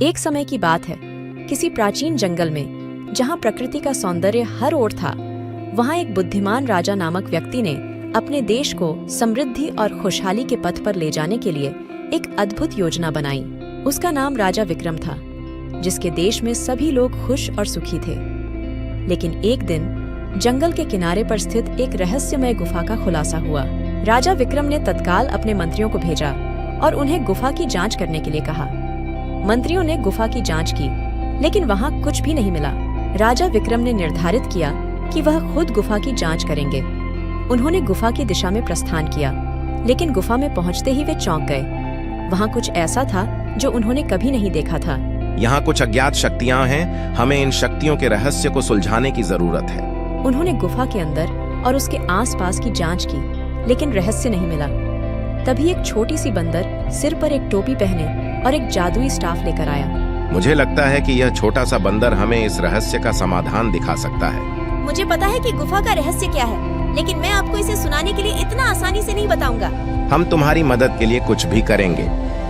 एक समय की बात है, किसी प्राचीन जंगल में, जहाँ प्रकृति का सौंदर्य हर ओर था, वहाँ एक बुद्धिमान राजा नामक व्यक्ति ने अपने देश को समृद्धि और खुशहाली के पथ पर ले जाने के लिए एक अद्भुत योजना बनाई। उसका नाम राजा विक्रम था, जिसके देश में सभी लोग खुश और सुखी थे। लेकिन एक दिन जंगल के किनारे पर स्थित एक रहस्यमय गुफा का खुलासा हुआ। राजा विक्रम ने तत्काल अपने मंत्रियों को भेजा और उन्हें गुफा की जांच करने के लिए कहा। मंत्रियों ने गुफा की जांच की, लेकिन वहां कुछ भी नहीं मिला। राजा विक्रम ने निर्धारित किया कि वह खुद गुफा की जांच करेंगे। उन्होंने गुफा की दिशा में प्रस्थान किया, लेकिन गुफा में पहुंचते ही वे चौंक गए। वहां कुछ ऐसा था जो उन्होंने कभी नहीं देखा था। यहाँ कुछ अज्ञात शक्तियाँ हैं, हमें इन शक्तियों के रहस्य को सुलझाने की जरूरत है। उन्होंने गुफा के अंदर और उसके आसपास की जांच की, लेकिन रहस्य नहीं मिला। तभी एक छोटी सी बंदर सिर पर एक टोपी पहने और एक जादुई स्टाफ लेकर आया। मुझे लगता है कि यह छोटा सा बंदर हमें इस रहस्य का समाधान दिखा सकता है। मुझे पता है कि गुफा का रहस्य क्या है, लेकिन मैं आपको इसे सुनाने के लिए इतना आसानी से नहीं बताऊंगा। हम तुम्हारी मदद के लिए कुछ भी करेंगे।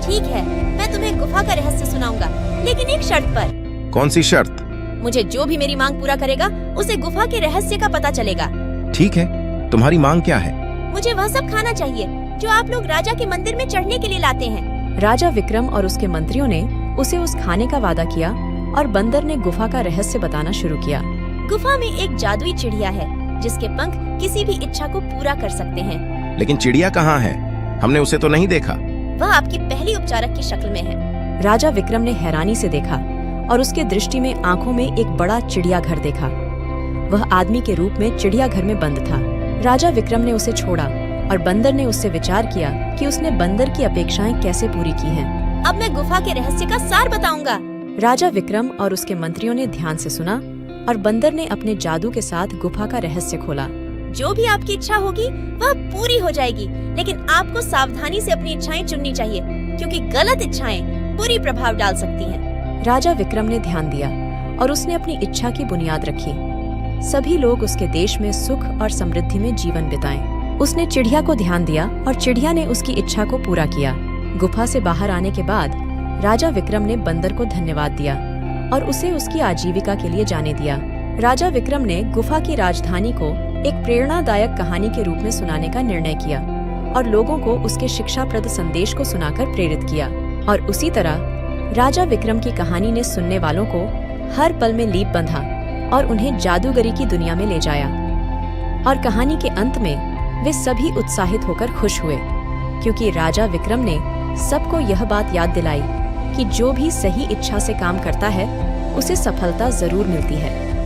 ठीक है, मैं तुम्हें गुफा का रहस्य सुनाऊंगा, लेकिन एक शर्त पर। कौन सी शर्त? मुझे जो भी मेरी मांग पूरा करेगा, उसे गुफा के रहस्य का पता चलेगा। ठीक है, तुम्हारी मांग क्या है? मुझे वह सब खाना चाहिए जो आप लोग राजा के मंदिर में चढ़ने के लिए लाते हैं। राजा विक्रम और उसके मंत्रियों ने उसे उस खाने का वादा किया और बंदर ने गुफा का रहस्य बताना शुरू किया। गुफा में एक जादुई चिड़िया है, जिसके पंख किसी भी इच्छा को पूरा कर सकते हैं। लेकिन चिड़िया कहाँ है? हमने उसे तो नहीं देखा। वह आपकी पहली उपचारक की शक्ल में है। राजा विक्रम ने हैरानी से देखा और उसके दृष्टि में आंखों में एक बड़ा चिड़ियाघर देखा। वह आदमी के रूप में चिड़ियाघर में बंद था। राजा विक्रम ने उसे छोड़ा और बंदर ने उससे विचार किया कि उसने बंदर की अपेक्षाएं कैसे पूरी की हैं। अब मैं गुफा के रहस्य का सार बताऊंगा। राजा विक्रम और उसके मंत्रियों ने ध्यान से सुना और बंदर ने अपने जादू के साथ गुफा का रहस्य खोला। जो भी आपकी इच्छा होगी वह पूरी हो जाएगी, लेकिन आपको सावधानी से अपनी इच्छाएं चुननी चाहिए, क्योंकि गलत इच्छाएं बुरी प्रभाव डाल सकती हैं। राजा विक्रम ने ध्यान दिया और उसने अपनी इच्छा की बुनियाद रखी। सभी लोग उसके देश में सुख और समृद्धि में जीवन बिताएं। उसने चिड़िया को ध्यान दिया और चिड़िया ने उसकी इच्छा को पूरा किया। गुफा से बाहर आने के बाद राजा विक्रम ने बंदर को धन्यवाद दिया और उसे उसकी आजीविका के लिए जाने दिया। राजा विक्रम ने गुफा की राजधानी को एक प्रेरणादायक कहानी के रूप में सुनाने का निर्णय किया और लोगों को उसके शिक्षाप्रद संदेश को सुनाकर प्रेरित किया। और उसी तरह राजा विक्रम की कहानी ने सुनने वालों को हर पल में लीप बंधा और उन्हें जादूगरी की दुनिया में ले जाया। और कहानी के अंत में वे सभी उत्साहित होकर खुश हुए, क्योंकि राजा विक्रम ने सबको यह बात याद दिलाई कि जो भी सही इच्छा से काम करता है, उसे सफलता जरूर मिलती है।